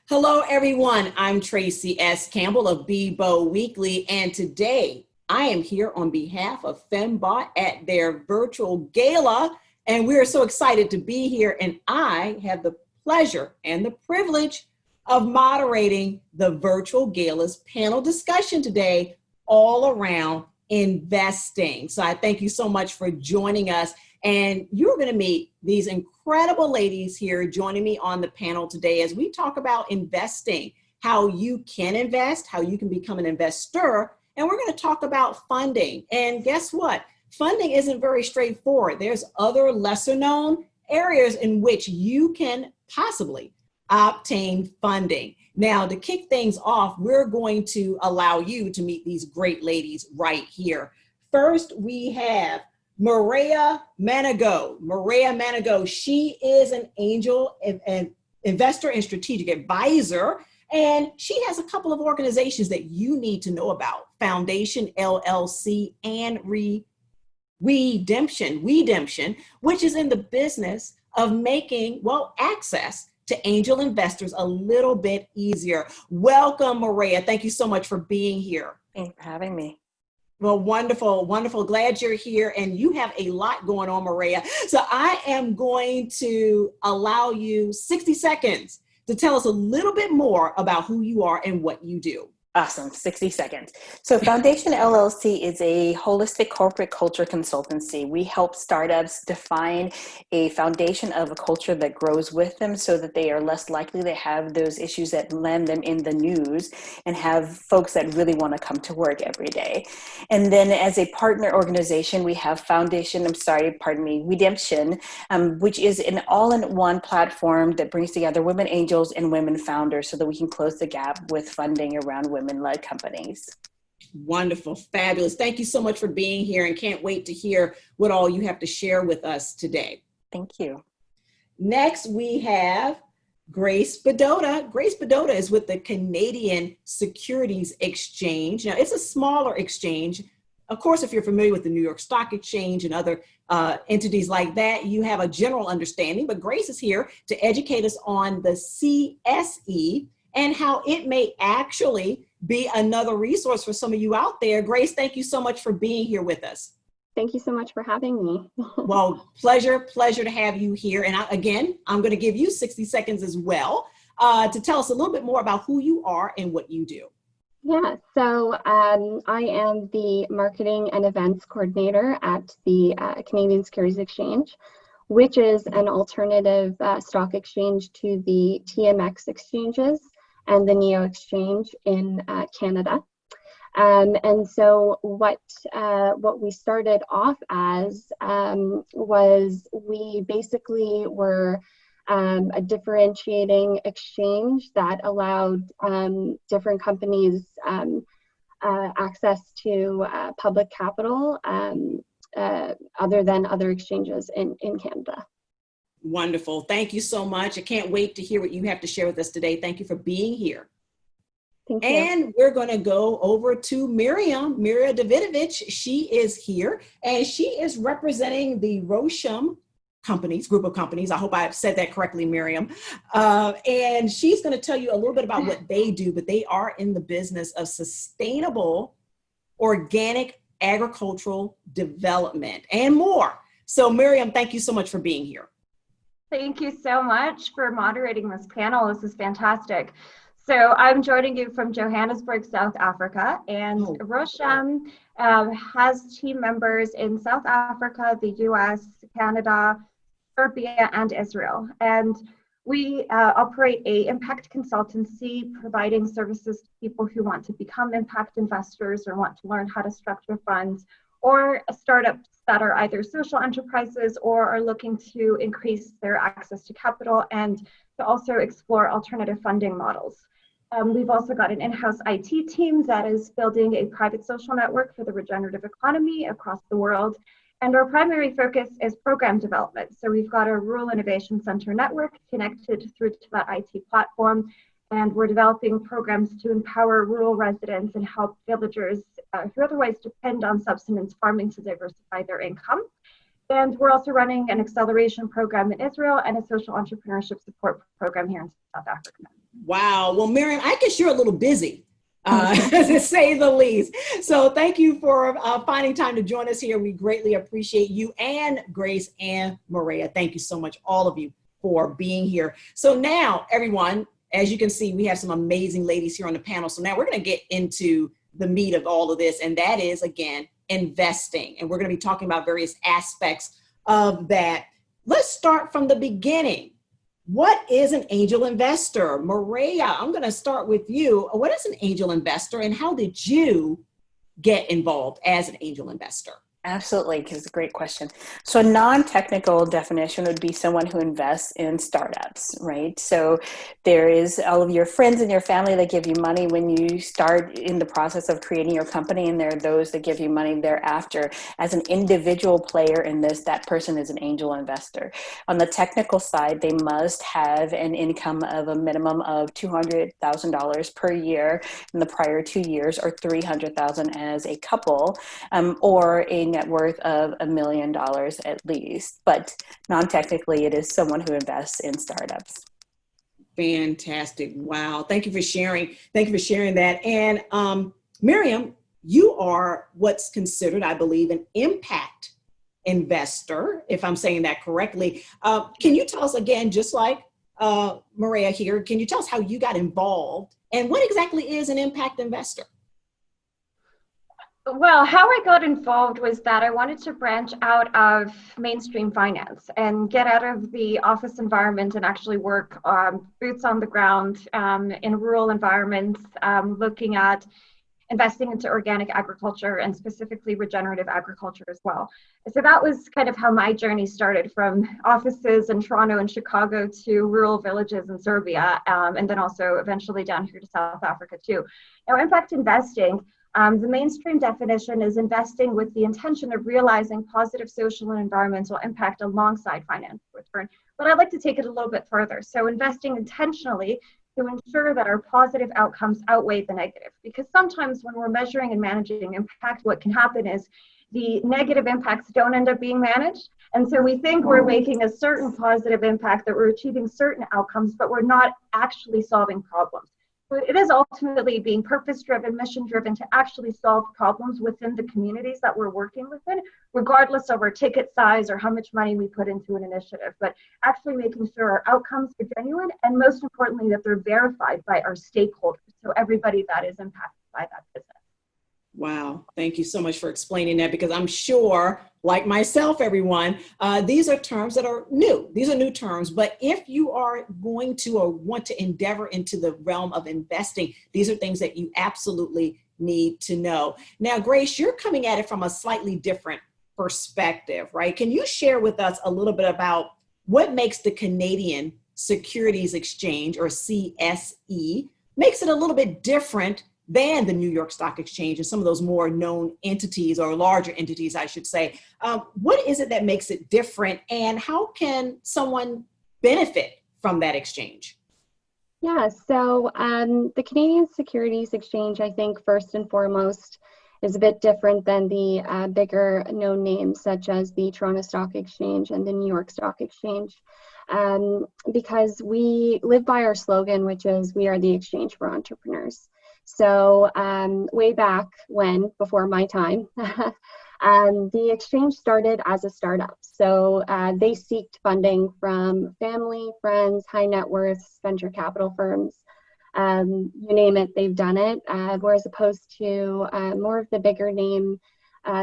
Hello, everyone. I'm Tracy S. Campbell of Bebo Weekly, and today I am here on behalf of femmebought at their virtual gala, and we are so excited to be here. And I have the pleasure and the privilege of moderating the virtual gala's panel discussion today, all around investing. So I thank you so much for joining us. And you're going to meet these incredible ladies here joining me on the panel today as we talk about investing, how you can invest, how you can become an investor. And we're going to talk about funding. And guess what? Funding isn't very straightforward. There's other lesser known areas in which you can possibly obtain funding. Now, to kick things off, we're going to allow you to meet these great ladies right here. First, we have Maria Manigo. Maria Manigo, she is an angel and investor and strategic advisor, and she has a couple of organizations that you need to know about: Foundation LLC and Redemption, which is in the business of making, access to angel investors a little bit easier. Welcome, Maria. Thank you so much for being here. Thanks for having me. Well, wonderful, wonderful. Glad you're here. And you have a lot going on, Maria. So I am going to allow you 60 seconds to tell us a little bit more about who you are and what you do. Awesome. 60 seconds. So Foundation LLC is a holistic corporate culture consultancy. We help startups define a foundation of a culture that grows with them so that they are less likely to have those issues that land them in the news and have folks that really want to come to work every day. And then as a partner organization, we have Redemption, which is an all-in-one platform that brings together women angels and women founders so that we can close the gap with funding around women-led companies. Wonderful, fabulous. Thank you so much for being here, and can't wait to hear what all you have to share with us today. Thank you. Next, we have Grace Bedota. Grace Bedota is with the Canadian Securities Exchange. Now, it's a smaller exchange. Of course, if you're familiar with the New York Stock Exchange and other entities like that, you have a general understanding, but Grace is here to educate us on the CSE and how it may actually be another resource for some of you out there. Grace, thank you so much for being here with us. Thank you so much for having me. Well, pleasure to have you here. And I'm going to give you 60 seconds as well to tell us a little bit more about who you are and what you do. Yeah, so I am the marketing and events coordinator at the Canadian Securities Exchange, which is an alternative stock exchange to the TMX exchanges and the NEO exchange in Canada. And so what we started off as was we basically were a differentiating exchange that allowed different companies access to public capital other than other exchanges in Canada. Wonderful. Thank you so much. I can't wait to hear what you have to share with us today. Thank you for being here. Thank you. And we're going to go over to Miriam Davidovich. She is here, and she is representing the Rosham group of companies. I hope I've said that correctly, Miriam. And she's going to tell you a little bit about what they do, but they are in the business of sustainable organic agricultural development and more. So Miriam, thank you so much for being here. Thank you so much for moderating this panel. This is fantastic. So I'm joining you from Johannesburg, South Africa, and Rosham has team members in South Africa, the US, Canada, Serbia, and Israel. And we operate an impact consultancy providing services to people who want to become impact investors or want to learn how to structure funds, or startups that are either social enterprises or are looking to increase their access to capital and to also explore alternative funding models. We've also got an in-house IT team that is building a private social network for the regenerative economy across the world. And our primary focus is program development. So we've got a Rural Innovation Center network connected through to that IT platform. And we're developing programs to empower rural residents and help villagers who otherwise depend on subsistence farming to diversify their income. And we're also running an acceleration program in Israel and a social entrepreneurship support program here in South Africa. Wow. Well, Miriam, I guess you're a little busy, to say the least. So thank you for finding time to join us here. We greatly appreciate you and Grace and Maria. Thank you so much, all of you, for being here. So now, everyone, as you can see, we have some amazing ladies here on the panel. So now we're going to get into the meat of all of this, and that is, again, investing. And we're going to be talking about various aspects of that. Let's start from the beginning. What is an angel investor? Maria, I'm going to start with you. What is an angel investor, and how did you get involved as an angel investor? Absolutely, because it's a great question. So a non-technical definition would be someone who invests in startups, right? So there is all of your friends and your family that give you money when you start in the process of creating your company, and there are those that give you money thereafter. As an individual player in this, that person is an angel investor. On the technical side, they must have an income of a minimum of $200,000 per year in the prior 2 years, or $300,000 as a couple, or a net worth of $1 million at least. But non-technically, it is someone who invests in startups. Fantastic. Wow. Thank you for sharing. Thank you for sharing that. And Miriam, you are what's considered, I believe, an impact investor, if I'm saying that correctly. Can you tell us again, just like Maria here, can you tell us how you got involved and what exactly is an impact investor? Well, how I got involved was that I wanted to branch out of mainstream finance and get out of the office environment and actually work boots on the ground in rural environments, looking at investing into organic agriculture and specifically regenerative agriculture as well. So that was kind of how my journey started, from offices in Toronto and Chicago to rural villages in Serbia, and then also eventually down here to South Africa too. Now, impact investing, the mainstream definition is investing with the intention of realizing positive social and environmental impact alongside financial return. But I'd like to take it a little bit further. So investing intentionally to ensure that our positive outcomes outweigh the negative. Because sometimes when we're measuring and managing impact, what can happen is the negative impacts don't end up being managed. And so we think we're making a certain positive impact, that we're achieving certain outcomes, but we're not actually solving problems. But it is ultimately being purpose-driven, mission-driven to actually solve problems within the communities that we're working within, regardless of our ticket size or how much money we put into an initiative, but actually making sure our outcomes are genuine, and most importantly, that they're verified by our stakeholders, so everybody that is impacted by that business. Wow. Thank you so much for explaining that, because I'm sure, like myself, everyone, these are terms that are new. These are new terms. But if you are going to or want to endeavor into the realm of investing, these are things that you absolutely need to know. Now, Grace, you're coming at it from a slightly different perspective, right? Can you share with us a little bit about what makes the Canadian Securities Exchange, or CSE, makes it a little bit different than the New York Stock Exchange and some of those more known entities, or larger entities, I should say? What is it that makes it different, and how can someone benefit from that exchange? Yeah, so the Canadian Securities Exchange, I think, first and foremost, is a bit different than the bigger known names such as the Toronto Stock Exchange and the New York Stock Exchange, because we live by our slogan, which is "We are the exchange for entrepreneurs." So way back when, before my time, the exchange started as a startup. So they sought funding from family, friends, high net worth, venture capital firms. You name it, they've done it. Whereas opposed to more of the bigger name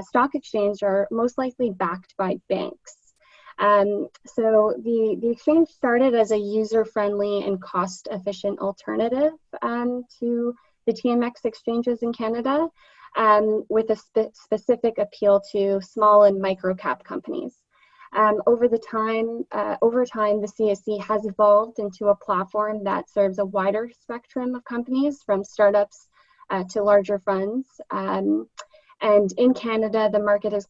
stock exchange are most likely backed by banks. So the exchange started as a user-friendly and cost-efficient alternative to the TMX exchanges in Canada, with a specific appeal to small and micro cap companies. Over time, the CSE has evolved into a platform that serves a wider spectrum of companies, from startups to larger funds. And in Canada, the market has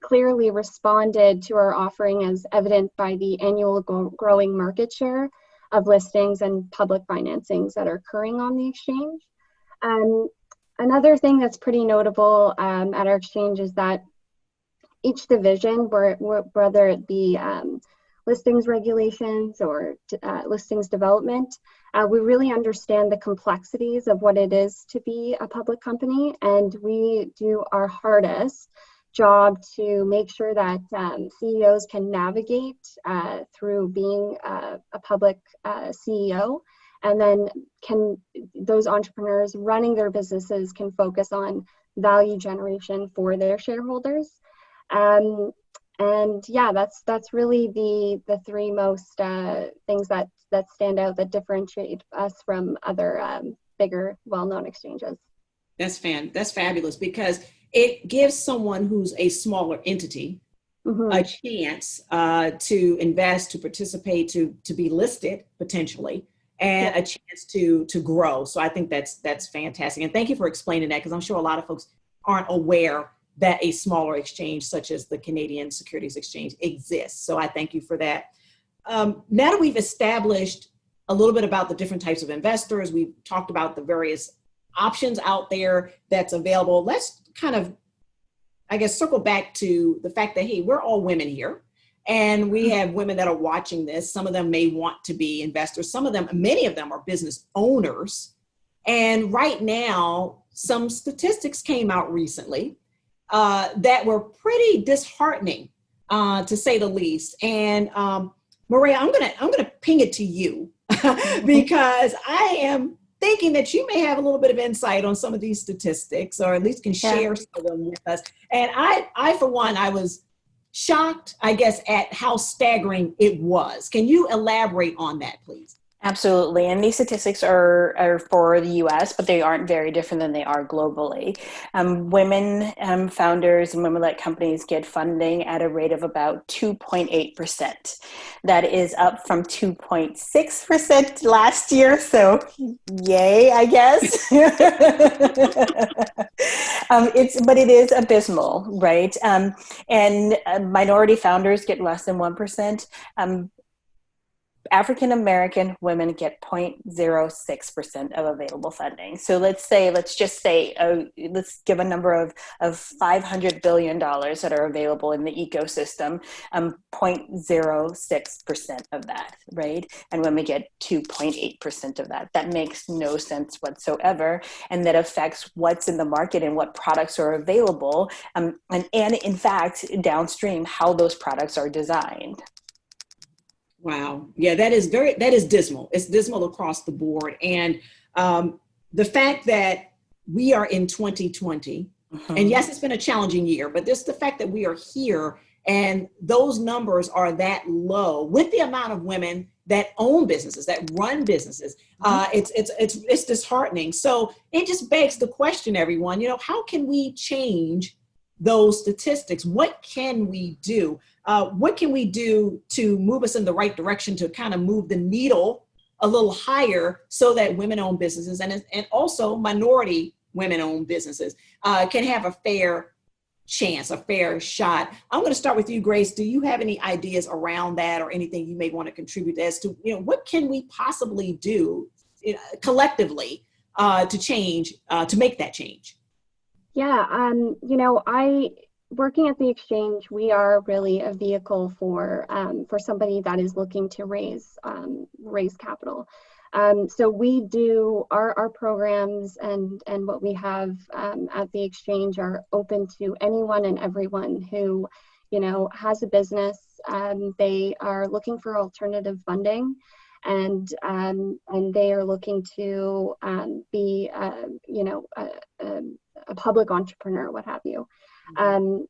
clearly responded to our offering, as evident by the annual growing market share of listings and public financings that are occurring on the exchange. Another thing that's pretty notable at our exchange is that each division, whether it be listings regulations or listings development. We really understand the complexities of what it is to be a public company, and we do our hardest job to make sure that CEOs can navigate through being a public CEO, and then those entrepreneurs running their businesses can focus on value generation for their shareholders. And yeah, that's really the three most things that stand out, that differentiate us from other bigger, well-known exchanges. That's fabulous, because it gives someone who's a smaller entity a chance to invest, to participate, to be listed potentially, and a chance to grow. So I think that's fantastic. And thank you for explaining that, because I'm sure a lot of folks aren't aware that a smaller exchange such as the Canadian Securities Exchange exists. So I thank you for that. Now that we've established a little bit about the different types of investors, we've talked about the various options out there that's available. Let's kind of, I guess, circle back to the fact that, hey, we're all women here, and we have women that are watching this. Some of them may want to be investors. Many of them are business owners. And right now, some statistics came out recently that were pretty disheartening, to say the least. And Maria, I'm gonna ping it to you because I am thinking that you may have a little bit of insight on some of these statistics, or at least can share some of them with us. And I for one, I was shocked, I guess, at how staggering it was. Can you elaborate on that, please? Absolutely. And these statistics are for the US, but they aren't very different than they are globally. Women founders and women-led companies get funding at a rate of about 2.8%. That is up from 2.6% last year. So yay, I guess. But it is abysmal, right? And minority founders get less than 1%. African-American women get 0.06% of available funding. So let's just say, let's give a number of $500 billion that are available in the ecosystem, 0.06% of that, right? And women get 2.8% of that. That makes no sense whatsoever. And that affects what's in the market and what products are available. And in fact, downstream, how those products are designed. Wow. Yeah, that is dismal. It's dismal across the board. And the fact that we are in 2020, and yes, it's been a challenging year, but the fact that we are here and those numbers are that low with the amount of women that own businesses, that run businesses, it's disheartening. So it just begs the question, everyone, how can we change those statistics? What can we do? What can we do to move us in the right direction, to kind of move the needle a little higher so that women-owned businesses and also minority women-owned businesses can have a fair chance, a fair shot? I'm going to start with you, Grace. Do you have any ideas around that, or anything you may want to contribute as to, what can we possibly do collectively to change, to make that change? Yeah, working at the exchange, we are really a vehicle for somebody that is looking to raise capital. So we do our programs and what we have at the exchange are open to anyone and everyone who has a business. They are looking for alternative funding, and they are looking to be a public entrepreneur, what have you.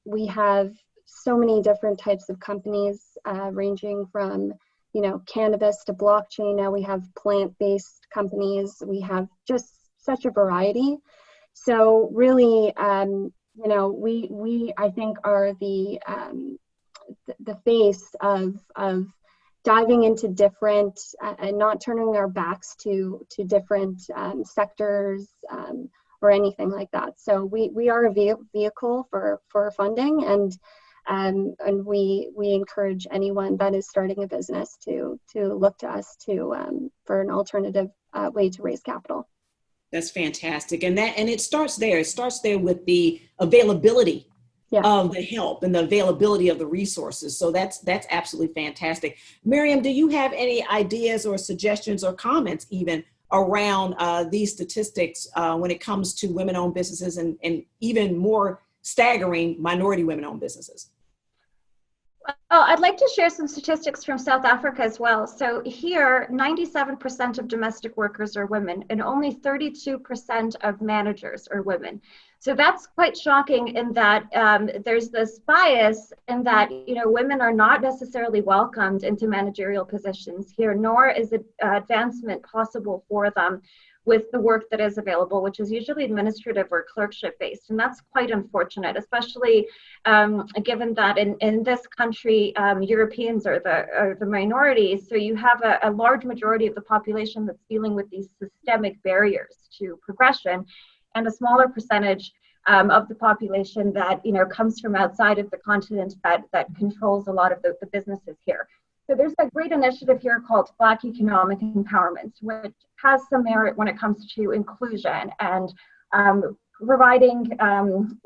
We have so many different types of companies, ranging from, cannabis to blockchain. Now we have plant-based companies. We have just such a variety. So really, we I think are the face of diving into different and not turning our backs to different sectors, or anything like that. So we are a vehicle for funding, and we encourage anyone that is starting a business to look to us for an alternative way to raise capital. That's fantastic. And it starts there. It starts there with the availability Yeah. of the help and the availability of the resources. So that's absolutely fantastic. Miriam, do you have any ideas or suggestions or comments even around these statistics when it comes to women-owned businesses and even more staggering minority women-owned businesses? Oh, I'd like to share some statistics from South Africa as well. So here, 97% of domestic workers are women and only 32% of managers are women. So that's quite shocking in that there's this bias in that, you know, women are not necessarily welcomed into managerial positions here, nor is advancement possible for them with the work that is available, which is usually administrative or clerkship based. And that's quite unfortunate, especially given that in this country, Europeans are the minority. So you have a large majority of the population that's dealing with these systemic barriers to progression, and a smaller percentage of the population that, you know, comes from outside of the continent that controls a lot of the businesses here. So there's a great initiative here called Black Economic Empowerment, which has some merit when it comes to inclusion and providing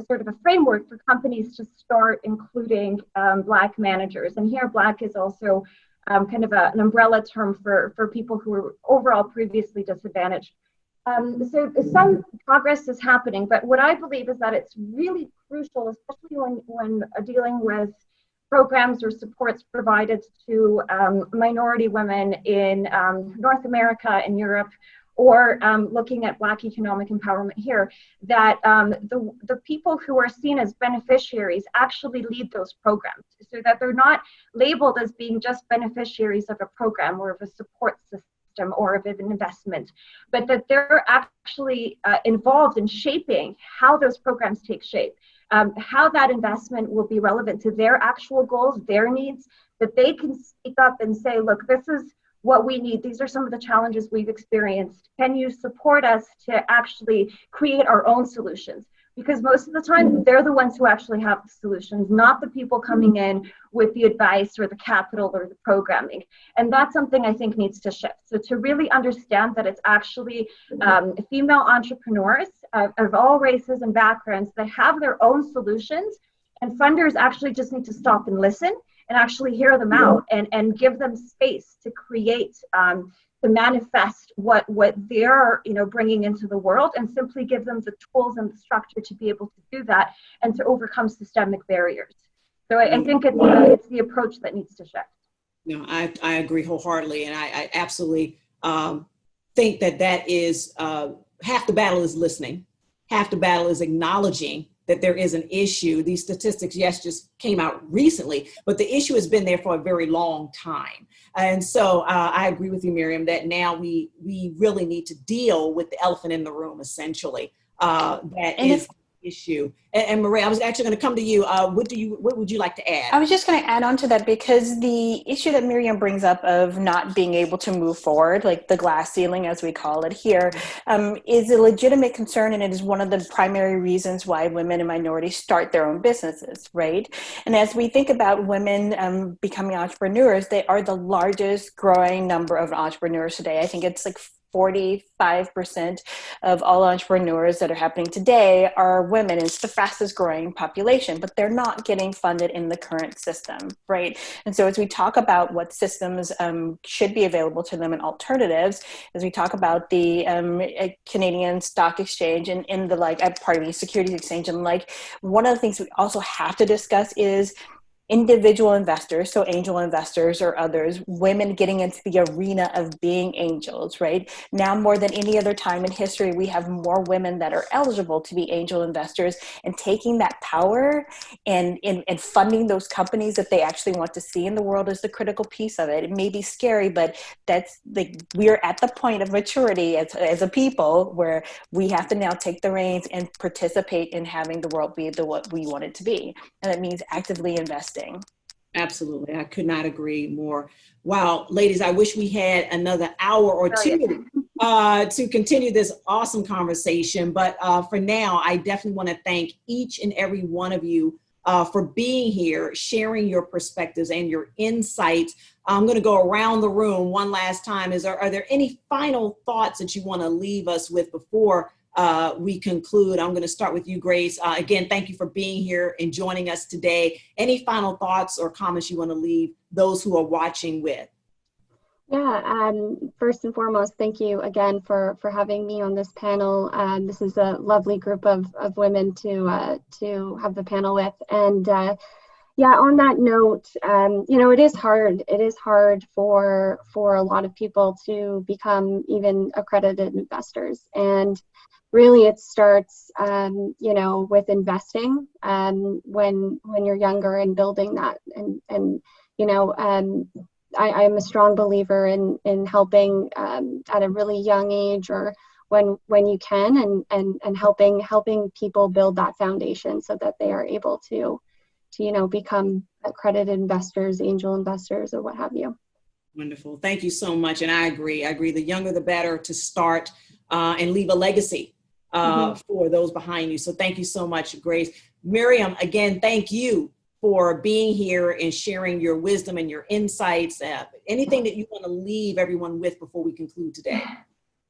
sort of a framework for companies to start including Black managers. And here, Black is also kind of an umbrella term for people who were overall previously disadvantaged. So some progress is happening, but what I believe is that it's really crucial, especially when dealing with programs or supports provided to minority women in North America and Europe, or looking at Black economic empowerment here, that the people who are seen as beneficiaries actually lead those programs, so that they're not labeled as being just beneficiaries of a program or of a support system or of an investment, but that they're actually involved in shaping how those programs take shape, how that investment will be relevant to their actual goals, their needs, that they can speak up and say, look, this is what we need. These are some of the challenges we've experienced. Can you support us to actually create our own solutions? Because most of the time, they're the ones who actually have the solutions, not the people coming in with the advice or the capital or the programming. And that's something I think needs to shift. So to really understand that it's actually female entrepreneurs of all races and backgrounds that have their own solutions, and funders actually just need to stop and listen and actually hear them out and give them space to create, to manifest what they're, you know, bringing into the world, and simply give them the tools and the structure to be able to do that and to overcome systemic barriers. So I think it's the approach that needs to shift. No, I agree wholeheartedly, and I absolutely think that is half the battle is listening, half the battle is acknowledging that there is an issue. These statistics, yes, just came out recently, but the issue has been there for a very long time. And so I agree with you, Miriam, that now we really need to deal with the elephant in the room, essentially. That is the issue. And Maria, I was actually going to come to you. What would you like to add? I was just going to add on to that, because the issue that Miriam brings up of not being able to move forward, like the glass ceiling, as we call it here, is a legitimate concern. And it is one of the primary reasons why women and minorities start their own businesses, right? And as we think about women becoming entrepreneurs, they are the largest growing number of entrepreneurs today. I think it's like 45% of all entrepreneurs that are happening today are women. It's the fastest growing population, but they're not getting funded in the current system, right? And so as we talk about what systems should be available to them and alternatives, as we talk about the Canadian Stock Exchange and in the Securities Exchange, and one of the things we also have to discuss is individual investors, so angel investors or others, women getting into the arena of being angels, right? Now more than any other time in history, we have more women that are eligible to be angel investors, and taking that power and funding those companies that they actually want to see in the world is the critical piece of it. It may be scary, but that's we're at the point of maturity as a people where we have to now take the reins and participate in having the world be what we want it to be. And that means actively investing. Absolutely. I could not agree more. Wow, ladies, I wish we had another hour or two to continue this awesome conversation. But for now, I definitely want to thank each and every one of you for being here, sharing your perspectives and your insights. I'm going to go around the room one last time. Are there any final thoughts that you want to leave us with before we conclude. I'm going to start with you, Grace. Again, thank you for being here and joining us today. Any final thoughts or comments you want to leave those who are watching with? Yeah, first and foremost, thank you again for having me on this panel. This is a lovely group of women to have the panel with. And yeah, on that note, you know, it is hard. It is hard for a lot of people to become even accredited investors. And really, it starts, you know, with investing when you're younger and building that. And you know, I'm a strong believer in helping at a really young age, or when you can, and helping people build that foundation so that they are able to you know, become accredited investors, angel investors, or what have you. Wonderful. Thank you so much. And I agree. The younger, the better to start and leave a legacy for those behind you. So thank you so much, Grace. Miriam, again, thank you for being here and sharing your wisdom and your insights. Anything that you want to leave everyone with before we conclude today?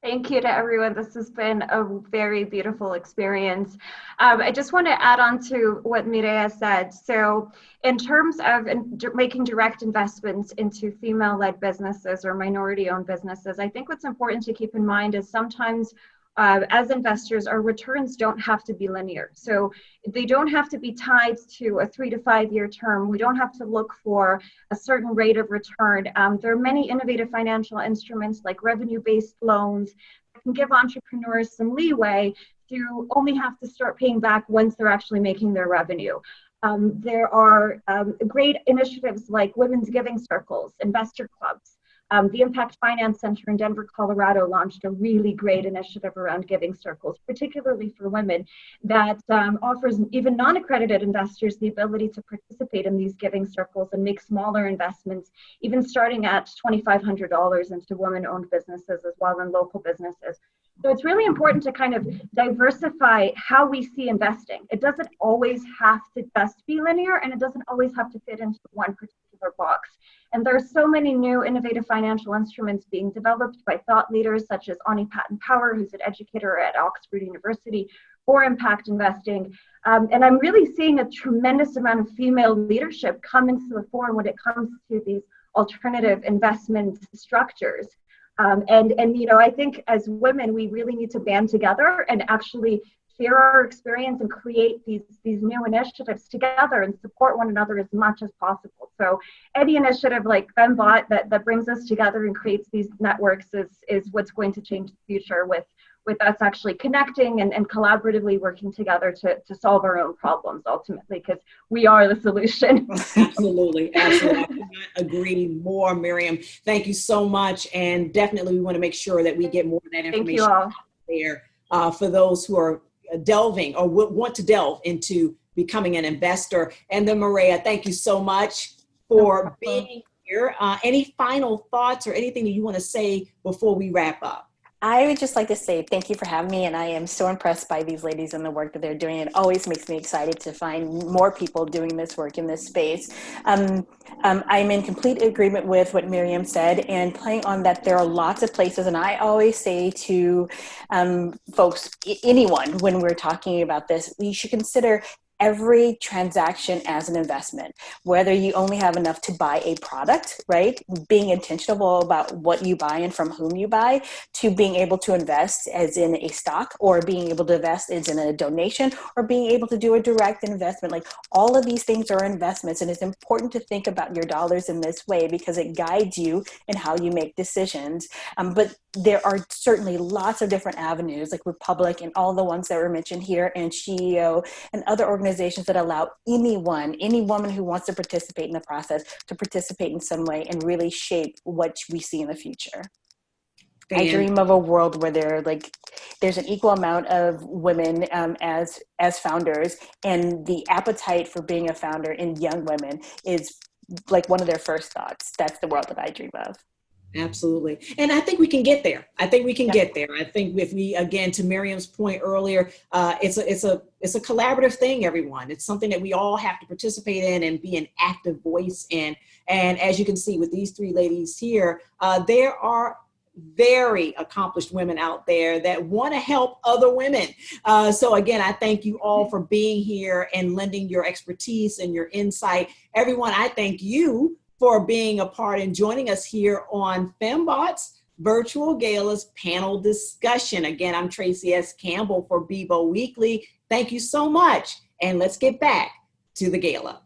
Thank you to everyone. This has been a very beautiful experience. I just want to add on to what Mireya said. So in terms of making direct investments into female-led businesses or minority-owned businesses, I think what's important to keep in mind is sometimes as investors, our returns don't have to be linear. So they don't have to be tied to a 3 to 5 year term. We don't have to look for a certain rate of return. There are many innovative financial instruments like revenue-based loans that can give entrepreneurs some leeway to only have to start paying back once they're actually making their revenue. There are great initiatives like women's giving circles, investor clubs. The Impact Finance Center in Denver, Colorado launched a really great initiative around giving circles, particularly for women, that offers even non-accredited investors the ability to participate in these giving circles and make smaller investments, even starting at $2,500 into women-owned businesses as well as local businesses. So it's really important to kind of diversify how we see investing. It doesn't always have to just be linear, and it doesn't always have to fit into one particular box. And there are so many new innovative financial instruments being developed by thought leaders such as Ani Patton-Power, who's an educator at Oxford University, for impact investing. And I'm really seeing a tremendous amount of female leadership come into the fore when it comes to these alternative investment structures. And you know, I think as women, we really need to band together and actually share our experience and create these new initiatives together and support one another as much as possible. So any initiative like femmebought that brings us together and creates these networks is what's going to change the future, with us actually connecting and collaboratively working together to solve our own problems ultimately, because we are the solution. Absolutely. Absolutely. I could not agree more, Miriam. Thank you so much. And definitely we want to make sure that we get more of that information out there for those who are delving or want to delve into becoming an investor. And then Mireya, thank you so much for being here. Any final thoughts or anything that you want to say before we wrap up? I would just like to say thank you for having me, and I am so impressed by these ladies and the work that they're doing. It always makes me excited to find more people doing this work in this space. I'm in complete agreement with what Miriam said, and playing on that, there are lots of places, and I always say to folks, anyone, when we're talking about this, you should consider every transaction as an investment, whether you only have enough to buy a product, right? Being intentional about what you buy and from whom you buy, to being able to invest as in a stock, or being able to invest as in a donation, or being able to do a direct investment. Like, all of these things are investments, and it's important to think about your dollars in this way because it guides you in how you make decisions. But there are certainly lots of different avenues, like Republic and all the ones that were mentioned here, and CEO and other organizations that allow any woman who wants to participate in the process to participate in some way and really shape what we see in the future. I dream of a world where there's an equal amount of women as founders, and the appetite for being a founder in young women is like one of their first thoughts. That's the world that I dream of. Absolutely. And I think we can get there. I think if we, again, to Miriam's point earlier, it's a collaborative thing, everyone. It's something that we all have to participate in and be an active voice in. And as you can see with these three ladies here, there are very accomplished women out there that want to help other women. So again, I thank you all for being here and lending your expertise and your insight. Everyone, I thank you for being a part and joining us here on FemmeBought's Virtual Gala's panel discussion. Again, I'm Tracy S. Campbell for BBO Weekly. Thank you so much. And let's get back to the gala.